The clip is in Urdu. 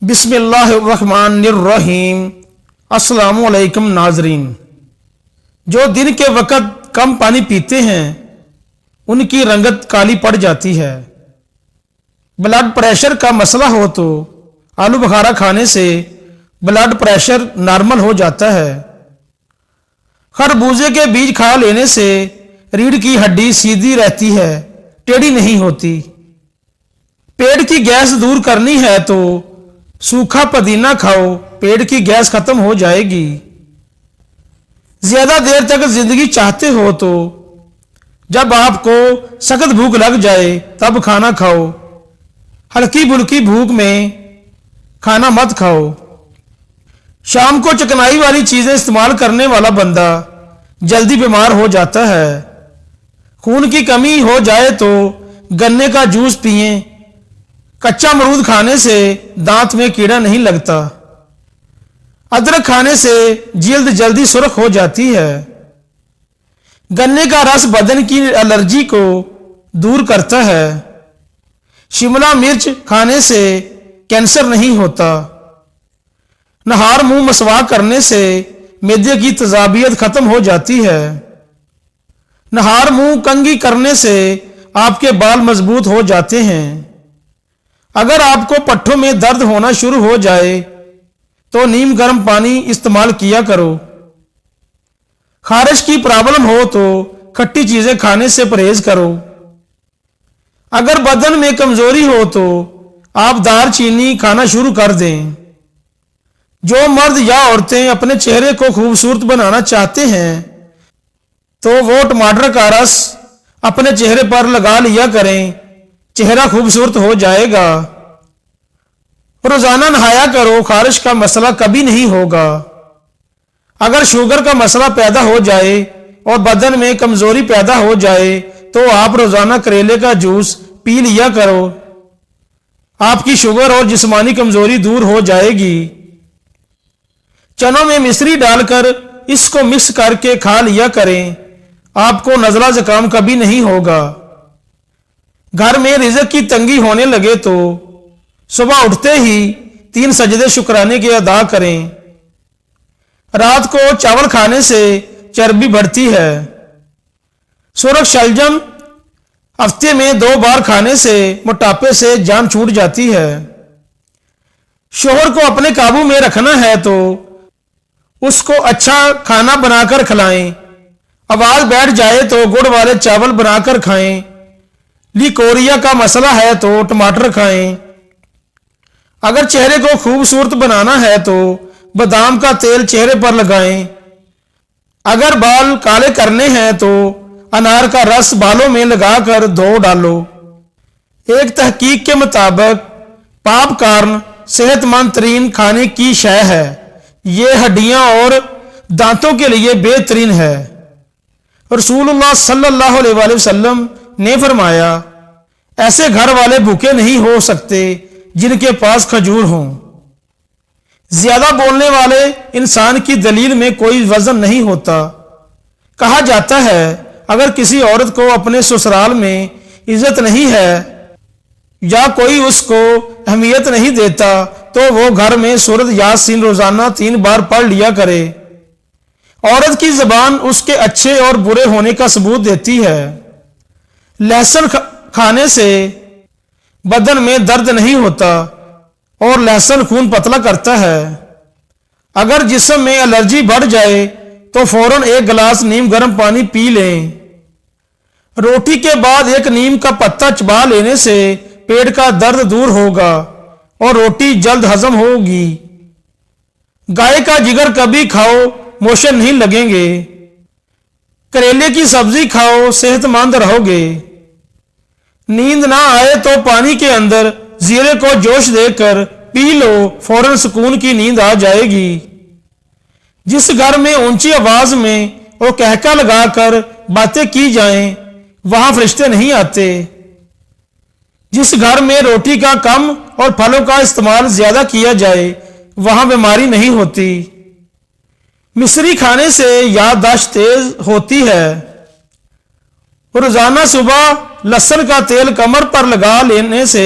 بسم اللہ الرحمن الرحیم۔ السلام علیکم ناظرین۔ جو دن کے وقت کم پانی پیتے ہیں ان کی رنگت کالی پڑ جاتی ہے۔ بلڈ پریشر کا مسئلہ ہو تو آلو بخارا کھانے سے بلڈ پریشر نارمل ہو جاتا ہے۔ خربوزے کے بیج کھا لینے سے ریڑھ کی ہڈی سیدھی رہتی ہے، ٹیڑھی نہیں ہوتی۔ پیٹ کی گیس دور کرنی ہے تو سوکھا پودینہ کھاؤ، پیٹ کی گیس ختم ہو جائے گی۔ زیادہ دیر تک زندگی چاہتے ہو تو جب آپ کو سخت بھوک لگ جائے تب کھانا کھاؤ، ہلکی بھلکی بھوک میں کھانا مت کھاؤ۔ شام کو چکنائی والی چیزیں استعمال کرنے والا بندہ جلدی بیمار ہو جاتا ہے۔ خون کی کمی ہو جائے تو گنے کا جوس پئیں۔ کچا امرود کھانے سے دانت میں کیڑا نہیں لگتا۔ ادرک کھانے سے جلد جلدی سرخ ہو جاتی ہے۔ گنے کا رس بدن کی الرجی کو دور کرتا ہے۔ شملہ مرچ کھانے سے کینسر نہیں ہوتا۔ نہار منہ مسواک کرنے سے معدے کی تیزابیت ختم ہو جاتی ہے۔ نہار منہ کنگھی کرنے سے آپ کے بال مضبوط ہو جاتے ہیں۔ اگر آپ کو پٹھوں میں درد ہونا شروع ہو جائے تو نیم گرم پانی استعمال کیا کرو۔ خارش کی پرابلم ہو تو کھٹی چیزیں کھانے سے پرہیز کرو۔ اگر بدن میں کمزوری ہو تو آپ دار چینی کھانا شروع کر دیں۔ جو مرد یا عورتیں اپنے چہرے کو خوبصورت بنانا چاہتے ہیں تو وہ ٹماٹر کا رس اپنے چہرے پر لگا لیا کریں، چہرہ خوبصورت ہو جائے گا۔ روزانہ نہایا کرو، خارش کا مسئلہ کبھی نہیں ہوگا۔ اگر شوگر کا مسئلہ پیدا ہو جائے اور بدن میں کمزوری پیدا ہو جائے تو آپ روزانہ کریلے کا جوس پی لیا کرو، آپ کی شوگر اور جسمانی کمزوری دور ہو جائے گی۔ چنوں میں مصری ڈال کر اس کو مکس کر کے کھا لیا کریں، آپ کو نزلہ زکام کبھی نہیں ہوگا۔ گھر میں رزق کی تنگی ہونے لگے تو صبح اٹھتے ہی 3 سجدے شکرانے کے ادا کریں۔ رات کو چاول کھانے سے چربی بڑھتی ہے۔ سرخ شلجم ہفتے میں 2 بار کھانے سے موٹاپے سے جان چھوٹ جاتی ہے۔ شوہر کو اپنے قابو میں رکھنا ہے تو اس کو اچھا کھانا بنا کر کھلائیں۔ آواز بیٹھ جائے تو گڑ والے چاول بنا کر کھائیں۔ لیکوریا کا مسئلہ ہے تو ٹماٹر کھائیں۔ اگر چہرے کو خوبصورت بنانا ہے تو بادام کا تیل چہرے پر لگائیں۔ اگر بال کالے کرنے ہیں تو انار کا رس بالوں میں لگا کر دھو ڈالو۔ ایک تحقیق کے مطابق پاپ کارن صحت مند ترین کھانے کی شے ہے۔ یہ ہڈیاں اور دانتوں کے لیے بہترین ہے۔ رسول اللہ صلی اللہ علیہ وآلہ وسلم نے فرمایا، ایسے گھر والے بھوکے نہیں ہو سکتے جن کے پاس کھجور ہوں۔ زیادہ بولنے والے انسان کی دلیل میں کوئی وزن نہیں ہوتا۔ کہا جاتا ہے اگر کسی عورت کو اپنے سسرال میں عزت نہیں ہے یا کوئی اس کو اہمیت نہیں دیتا تو وہ گھر میں سورۃ یاسین روزانہ 3 بار پڑھ لیا کرے۔ عورت کی زبان اس کے اچھے اور برے ہونے کا ثبوت دیتی ہے۔ لہسن کھانے سے بدن میں درد نہیں ہوتا اور لہسن خون پتلا کرتا ہے۔ اگر جسم میں الرجی بڑھ جائے تو فوراً 1 گلاس نیم گرم پانی پی لیں۔ روٹی کے بعد 1 نیم کا پتا چبا لینے سے پیٹ کا درد دور ہوگا اور روٹی جلد ہضم ہوگی۔ گائے کا جگر کبھی کھاؤ، موشن نہیں لگیں گے۔ کریلے کی سبزی کھاؤ، صحت مند رہو گے۔ نیند نہ آئے تو پانی کے اندر زیرے کو جوش دے کر پی لو، فوراً سکون کی نیند آ جائے گی۔ جس گھر میں اونچی آواز میں وہ کہکا لگا کر باتیں کی جائیں وہاں فرشتے نہیں آتے۔ جس گھر میں روٹی کا کم اور پھلوں کا استعمال زیادہ کیا جائے وہاں بیماری نہیں ہوتی۔ مصری کھانے سے یادداشت تیز ہوتی ہے۔ روزانہ صبح لہسن کا تیل کمر پر لگا لینے سے